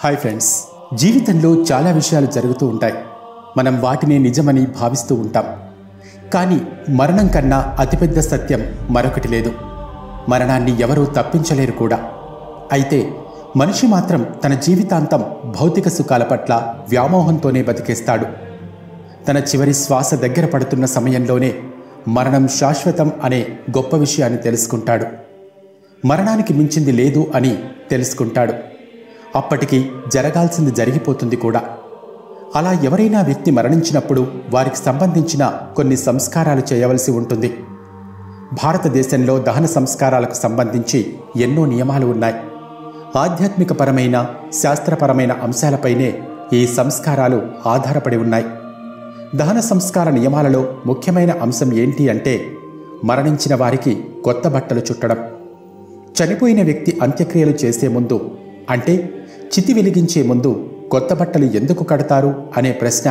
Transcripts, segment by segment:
Hi friends, జీవితంలో చాలా విషయాలు జరుగుతూ ఉంటాయి. మనం వాటినే నిజమని భావిస్తూ ఉంటాం. కానీ మరణం కన్నా అతిపెద్ద సత్యం మరొకటి లేదు. మరణాన్ని ఎవరూ తప్పించలేరు కూడా. అయితే మనిషి మాత్రం తన జీవితాంతం భౌతిక సుఖాల పట్ల వ్యామోహంతోనే బతికేస్తాడు. తన చివరి శ్వాస దగ్గర పడుతున్న సమయంలోనే మరణం శాశ్వతం అనే గొప్ప విషయాన్ని తెలుసుకుంటాడు. మరణానికి మించింది లేదు అని తెలుసుకుంటాడు. అప్పటికి జరగాల్సింది జరిగిపోతుంది కూడా. అలా ఎవరైనా వ్యక్తి మరణించినప్పుడు వారికి సంబంధించిన కొన్ని సంస్కారాలు చేయవలసి ఉంటుంది. భారతదేశంలో దహన సంస్కారాలకు సంబంధించి ఎన్నో నియమాలు ఉన్నాయి. ఆధ్యాత్మికపరమైన శాస్త్రపరమైన అంశాలపైనే ఈ సంస్కారాలు ఆధారపడి ఉన్నాయి. దహన సంస్కార నియమాలలో ముఖ్యమైన అంశం ఏంటి అంటే మరణించిన వారికి కొత్త బట్టలు చుట్టడం. చనిపోయిన వ్యక్తి అంత్యక్రియలు చేసే ముందు, అంటే చితి వెలిగించే ముందు కొత్త బట్టలు ఎందుకు కడతారు అనే ప్రశ్న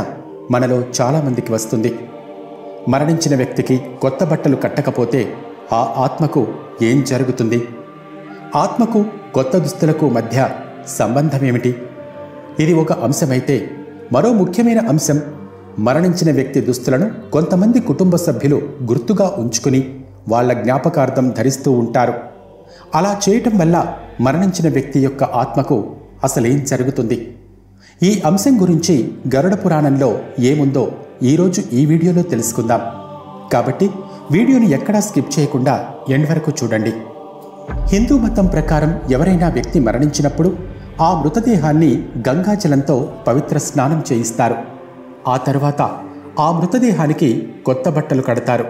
మనలో చాలామందికి వస్తుంది. మరణించిన వ్యక్తికి కొత్త బట్టలు కట్టకపోతే ఆ ఆత్మకు ఏం జరుగుతుంది? ఆత్మకు కొత్త దుస్తులకు మధ్య సంబంధమేమిటి? ఇది ఒక అంశమైతే, మరో ముఖ్యమైన అంశం మరణించిన వ్యక్తి దుస్తులను కొంతమంది కుటుంబ సభ్యులు గుర్తుగా ఉంచుకుని వాళ్ళ జ్ఞాపకార్థం ధరిస్తూ ఉంటారు. అలా చేయటం వల్ల మరణించిన వ్యక్తి యొక్క ఆత్మకు అసలేం జరుగుతుంది? ఈ అంశం గురించి గరుడ పురాణంలో ఏముందో ఈరోజు ఈ వీడియోలో తెలుసుకుందాం. కాబట్టి వీడియోని ఎక్కడా స్కిప్ చేయకుండా ఎండ్ వరకు చూడండి. హిందూ మతం ప్రకారం ఎవరైనా వ్యక్తి మరణించినప్పుడు ఆ మృతదేహాన్ని గంగాజలంతో పవిత్ర స్నానం చేయిస్తారు. ఆ తర్వాత ఆ మృతదేహానికి కొత్త బట్టలు కడతారు.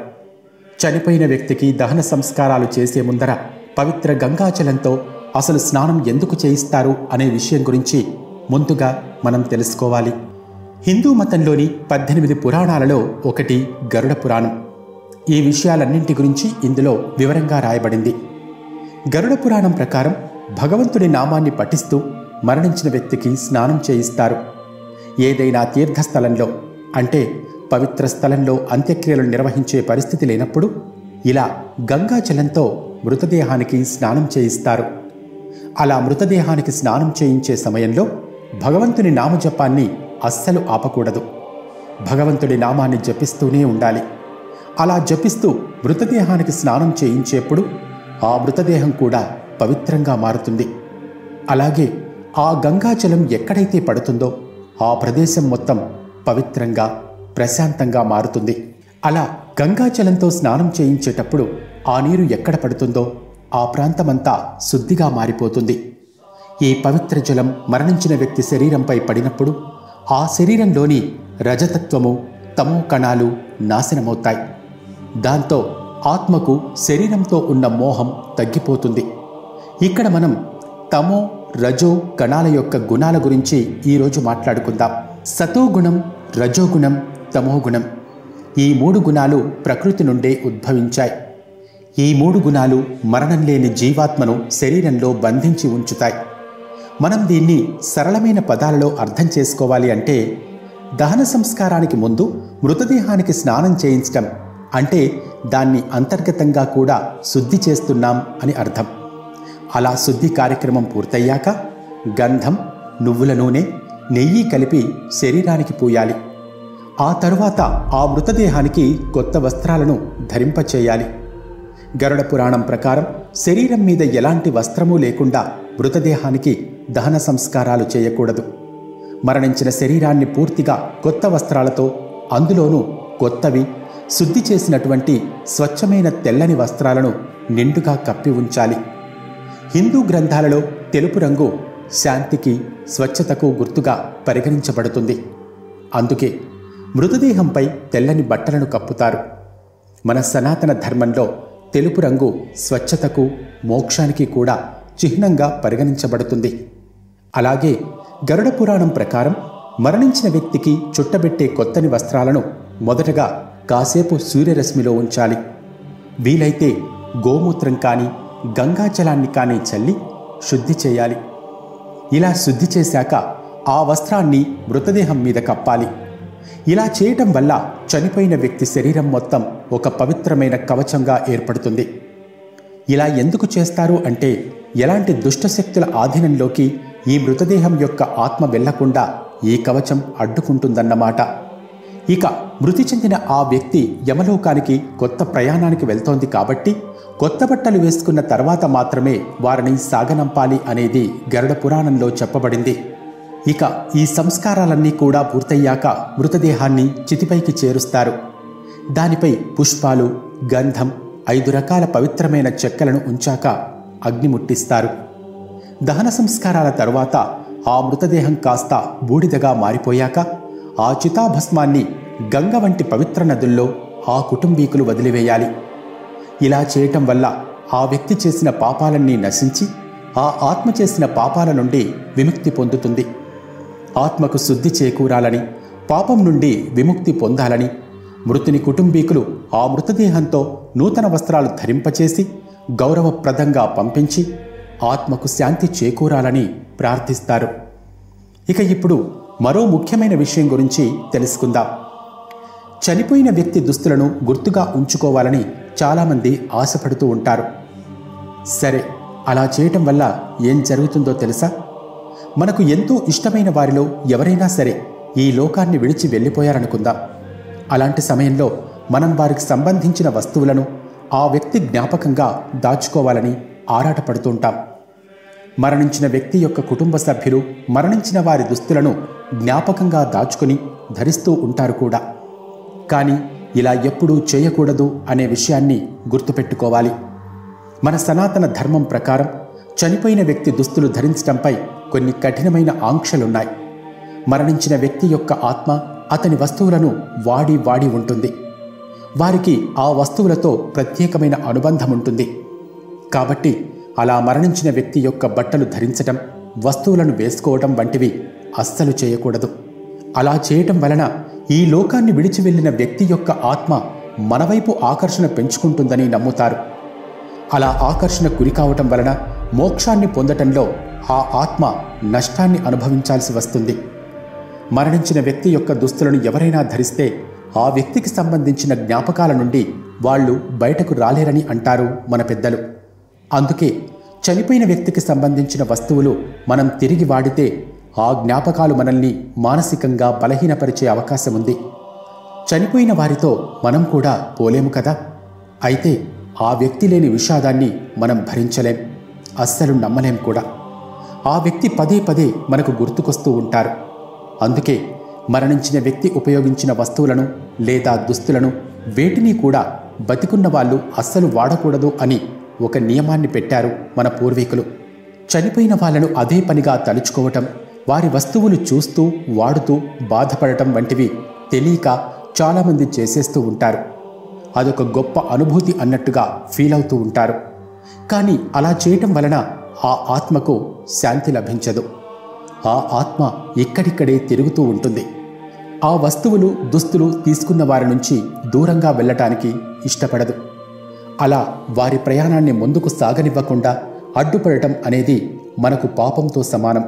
చనిపోయిన వ్యక్తికి దహన సంస్కారాలు చేసే ముందర పవిత్ర గంగాజలంతో అసలు స్నానం ఎందుకు చేయిస్తారు అనే విషయం గురించి ముందుగా మనం తెలుసుకోవాలి. హిందూ మతంలోని 18 పురాణాలలో ఒకటి గరుడ పురాణం. ఈ విషయాలన్నింటి గురించి ఇందులో వివరంగా రాయబడింది. గరుడ పురాణం ప్రకారం భగవంతుడి నామాన్ని పఠిస్తూ మరణించిన వ్యక్తికి స్నానం చేయిస్తారు. ఏదైనా తీర్థస్థలంలో, అంటే పవిత్ర స్థలంలో అంత్యక్రియలు నిర్వహించే పరిస్థితి లేనప్పుడు ఇలా గంగాజలంతో మృతదేహానికి స్నానం చేయిస్తారు. అలా మృతదేహానికి స్నానం చేయించే సమయంలో భగవంతుని నామజపాన్ని అస్సలు ఆపకూడదు. భగవంతుడి నామాన్ని జపిస్తూనే ఉండాలి. అలా జపిస్తూ మృతదేహానికి స్నానం చేయించేప్పుడు ఆ మృతదేహం కూడా పవిత్రంగా మారుతుంది. అలాగే ఆ గంగాజలం ఎక్కడైతే పడుతుందో ఆ ప్రదేశం మొత్తం పవిత్రంగా, ప్రశాంతంగా మారుతుంది. అలా గంగాజలంతో స్నానం చేయించేటప్పుడు ఆ నీరు ఎక్కడ పడుతుందో ఆ ప్రాంతమంతా శుద్ధిగా మారిపోతుంది. ఈ పవిత్ర జలం మరణించిన వ్యక్తి శరీరంపై పడినప్పుడు ఆ శరీరంలోని రజతత్వము, తమో కణాలు నాశనమవుతాయి. దాంతో ఆత్మకు శరీరంతో ఉన్న మోహం తగ్గిపోతుంది. ఇక్కడ మనం తమో, రజో కణాల యొక్క గుణాల గురించి ఈరోజు మాట్లాడుకుందాం. సతోగుణం, రజోగుణం, తమోగుణం, ఈ 3 గుణాలు ప్రకృతి నుండే ఉద్భవించాయి. ఈ 3 గుణాలు మరణం లేని జీవాత్మను శరీరంలో బంధించి ఉంచుతాయి. మనం దీన్ని సరళమైన పదాలలో అర్థం చేసుకోవాలి అంటే, దహన సంస్కారానికి ముందు మృతదేహానికి స్నానం చేయించటం అంటే దాన్ని అంతర్గతంగా కూడా శుద్ధి చేస్తున్నాం అని అర్థం. అలా శుద్ధి కార్యక్రమం పూర్తయ్యాక గంధం, నువ్వుల నూనె, నెయ్యి కలిపి శరీరానికి పూయాలి. ఆ తరువాత ఆ మృతదేహానికి కొత్త వస్త్రాలను ధరింపచేయాలి. గరుడ పురాణం ప్రకారం శరీరం మీద ఎలాంటి వస్త్రమూ లేకుండా మృతదేహానికి దహన సంస్కారాలు చేయకూడదు. మరణించిన శరీరాన్ని పూర్తిగా కొత్త వస్త్రాలతో, అందులోనూ కొత్తవి, శుద్ధి చేసినటువంటి స్వచ్ఛమైన తెల్లని వస్త్రాలను నిండుగా కప్పి ఉంచాలి. హిందూ గ్రంథాలలో తెలుపు రంగు శాంతికి, స్వచ్ఛతకు గుర్తుగా పరిగణించబడుతుంది. అందుకే మృతదేహంపై తెల్లని బట్టలను కప్పుతారు. మన సనాతన ధర్మంలో తెలుపు రంగు స్వచ్ఛతకు, మోక్షానికి కూడా చిహ్నంగా పరిగణించబడుతుంది. అలాగే గరుడ పురాణం ప్రకారం మరణించిన వ్యక్తికి చుట్టబెట్టే కొత్తని వస్త్రాలను మొదటగా కాసేపు సూర్యరశ్మిలో ఉంచాలి. వీలైతే గోమూత్రం కానీ గంగాజలాన్ని కానీ చల్లి శుద్ధి చేయాలి. ఇలా శుద్ధి చేశాక ఆ వస్త్రాన్ని మృతదేహం మీద కప్పాలి. ఇలా చేయటం వల్ల చనిపోయిన వ్యక్తి శరీరం మొత్తం ఒక పవిత్రమైన కవచంగా ఏర్పడుతుంది. ఇలా ఎందుకు చేస్తారు అంటే ఎలాంటి దుష్టశక్తుల ఆధీనంలోకి ఈ మృతదేహం యొక్క ఆత్మ వెళ్లకుండా ఈ కవచం అడ్డుకుంటుందన్నమాట. ఇక మృతి చెందిన ఆ వ్యక్తి యమలోకానికి కొత్త ప్రయాణానికి వెళ్తోంది కాబట్టి కొత్త బట్టలు వేసుకున్న తర్వాత మాత్రమే వారిని సాగనంపాలి అనేది గరుడ పురాణంలో చెప్పబడింది. ఇక ఈ సంస్కారాలన్నీ కూడా పూర్తయ్యాక మృతదేహాన్ని చితిపైకి చేరుస్తారు. దానిపై పుష్పాలు, గంధం, 5 రకాల పవిత్రమైన చెక్కలను ఉంచాక అగ్ని ముట్టిస్తారు. దహన సంస్కారాల తరువాత ఆ మృతదేహం కాస్త బూడిదగా మారిపోయాక ఆ చితాభస్మాన్ని గంగ వంటి పవిత్ర నదుల్లో ఆ కుటుంబీకులు వదిలివేయాలి. ఇలా చేయటం వల్ల ఆ వ్యక్తి చేసిన పాపాలన్నీ నశించి ఆ ఆత్మ చేసిన పాపాల నుండి విముక్తి పొందుతుంది. ఆత్మకు శుద్ధి చేకూరాలని, పాపం నుండి విముక్తి పొందాలని మృతుని కుటుంబీకులు ఆ మృతదేహంతో నూతన వస్త్రాలు ధరింపచేసి గౌరవప్రదంగా పంపించి ఆత్మకు శాంతి చేకూరాలని ప్రార్థిస్తారు. ఇక ఇప్పుడు మరో ముఖ్యమైన విషయం గురించి తెలుసుకుందాం. చనిపోయిన వ్యక్తి దుస్తులను గుర్తుగా ఉంచుకోవాలని చాలామంది ఆశపడుతూ ఉంటారు. సరే, అలా చేయటం వల్ల ఏం జరుగుతుందో తెలుసా? మనకు ఎంతో ఇష్టమైన వారిలో ఎవరైనా సరే ఈ లోకాన్ని విడిచి వెళ్ళిపోయారనుకుందాం. అలాంటి సమయంలో మనం వారికి సంబంధించిన వస్తువులను ఆ వ్యక్తి జ్ఞాపకంగా దాచుకోవాలని ఆరాటపడుతుంటాం. మరణించిన వ్యక్తి యొక్క కుటుంబ సభ్యులు మరణించిన వారి దుస్తులను జ్ఞాపకంగా దాచుకుని ధరిస్తూ ఉంటారు కూడా. కానీ ఇలా ఎప్పుడూ చేయకూడదు అనే విషయాన్ని గుర్తుపెట్టుకోవాలి. మన సనాతన ధర్మం ప్రకారం చనిపోయిన వ్యక్తి దుస్తులు ధరించడంపై కొన్ని కఠినమైన ఆంక్షలున్నాయి. మరణించిన వ్యక్తి యొక్క ఆత్మ అతని వస్తువులను వాడి ఉంటుంది. వారికి ఆ వస్తువులతో ప్రత్యేకమైన అనుబంధం ఉంటుంది. కాబట్టి అలా మరణించిన వ్యక్తి యొక్క బట్టలు ధరించటం, వస్తువులను వేసుకోవడం వంటివి అస్సలు చేయకూడదు. అలా చేయటం వలన ఈ లోకాన్ని విడిచి వెళ్ళిన వ్యక్తి యొక్క ఆత్మ మనవైపు ఆకర్షణ పెంచుకుంటుందని నమ్ముతారు. అలా ఆకర్షణ గురి కావటం వలన మోక్షాన్ని పొందటంలో ఆ ఆత్మ నష్టాన్ని అనుభవించాల్సి వస్తుంది. మరణించిన వ్యక్తి యొక్క దుస్తులను ఎవరైనా ధరిస్తే ఆ వ్యక్తికి సంబంధించిన జ్ఞాపకాల నుండి వాళ్ళు బయటకు రాలేరని అంటారు మన పెద్దలు. అందుకే చనిపోయిన వ్యక్తికి సంబంధించిన వస్తువులు మనం తిరిగి వాడితే ఆ జ్ఞాపకాలు మనల్ని మానసికంగా బలహీనపరిచే అవకాశం ఉంది. చనిపోయిన వారితో మనం కూడా పోలేము కదా. అయితే ఆ వ్యక్తి లేని విషాదాన్ని మనం భరించలేం, అస్సలు నమ్మలేం కూడా. ఆ వ్యక్తి పదే మనకు గుర్తుకొస్తూ ఉంటారు. అందుకే మరణించిన వ్యక్తి ఉపయోగించిన వస్తువులను లేదా దుస్తులను వేటిని కూడా బతికున్న వాళ్ళు అస్సలు వాడకూడదు అని ఒక నియమాన్ని పెట్టారు మన పూర్వీకులు. చనిపోయిన వాళ్ళను అదే పనిగా తలుచుకోవటం, వారి వస్తువులు చూస్తూ వాడుతూ బాధపడటం వంటివి తెలియక చాలామంది చేసేస్తూ ఉంటారు. అదొక గొప్ప అనుభూతి అన్నట్టుగా ఫీల్ అవుతూ ఉంటారు. కానీ అలా చేయటం వలన ఆ ఆత్మకు శాంతి లభించదు. ఆ ఆత్మ ఇక్కడిక్కడే తిరుగుతూ ఉంటుంది. ఆ వస్తువులు, దుస్తులు తీసుకున్న వారి నుంచి దూరంగా వెళ్ళటానికి ఇష్టపడదు. అలా వారి ప్రయాణాన్ని ముందుకు సాగనివ్వకుండా అడ్డుపడటం అనేది మనకు పాపంతో సమానం.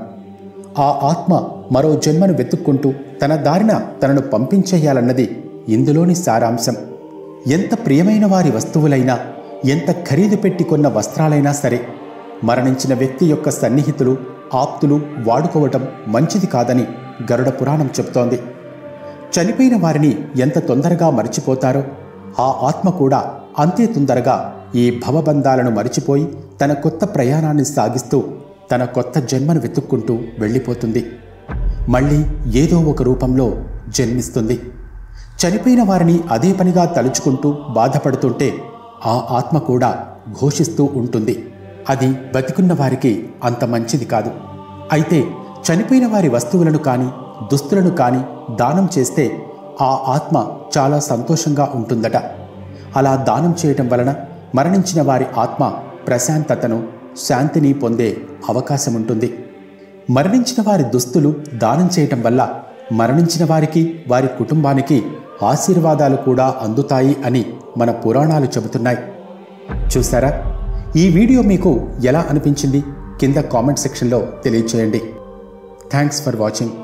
ఆ ఆత్మ మరో జన్మను వెతుక్కుంటూ తన దారిన తనను పంపించేయాలన్నది ఇందులోని సారాంశం. ఎంత ప్రియమైన వారి వస్తువులైనా, ఎంత ఖరీదు పెట్టి కొన్న వస్త్రాలైనా సరే మరణించిన వ్యక్తి యొక్క సన్నిహితులు, ఆప్తులు వాడుకోవటం మంచిది కాదని గరుడ పురాణం చెబుతోంది. చనిపోయిన వారిని ఎంత తొందరగా మరిచిపోతారో ఆ ఆత్మ కూడా అంతే తొందరగా ఈ భవబంధాలను మరిచిపోయి తన కొత్త ప్రయాణాన్ని సాగిస్తూ తన కొత్త జన్మను వెతుక్కుంటూ వెళ్ళిపోతుంది. మళ్ళీ ఏదో ఒక రూపంలో జన్మిస్తుంది. చనిపోయిన వారిని అదే పనిగా తలుచుకుంటూ బాధపడుతుంటే ఆ ఆత్మ కూడా ఘోషిస్తూ ఉంటుంది. అది బతికున్న వారికి అంత మంచిది కాదు. అయితే చనిపోయిన వారి వస్తువులను కానీ దుస్తులను కానీ దానం చేస్తే ఆ ఆత్మ చాలా సంతోషంగా ఉంటుందట. అలా దానం చేయటం వలన మరణించిన వారి ఆత్మ ప్రశాంతతను, శాంతిని పొందే అవకాశం ఉంటుంది. మరణించిన వారి దుస్తులు దానం చేయటం వల్ల మరణించిన వారికి, వారి కుటుంబానికి ఆశీర్వాదాలు కూడా అందుతాయి అని మన పురాణాలు చెబుతున్నాయి. చూసారా? ఈ వీడియో మీకు ఎలా అనిపించింది? కింద కామెంట్ సెక్షన్లో తెలియచేయండి. Thanks for watching.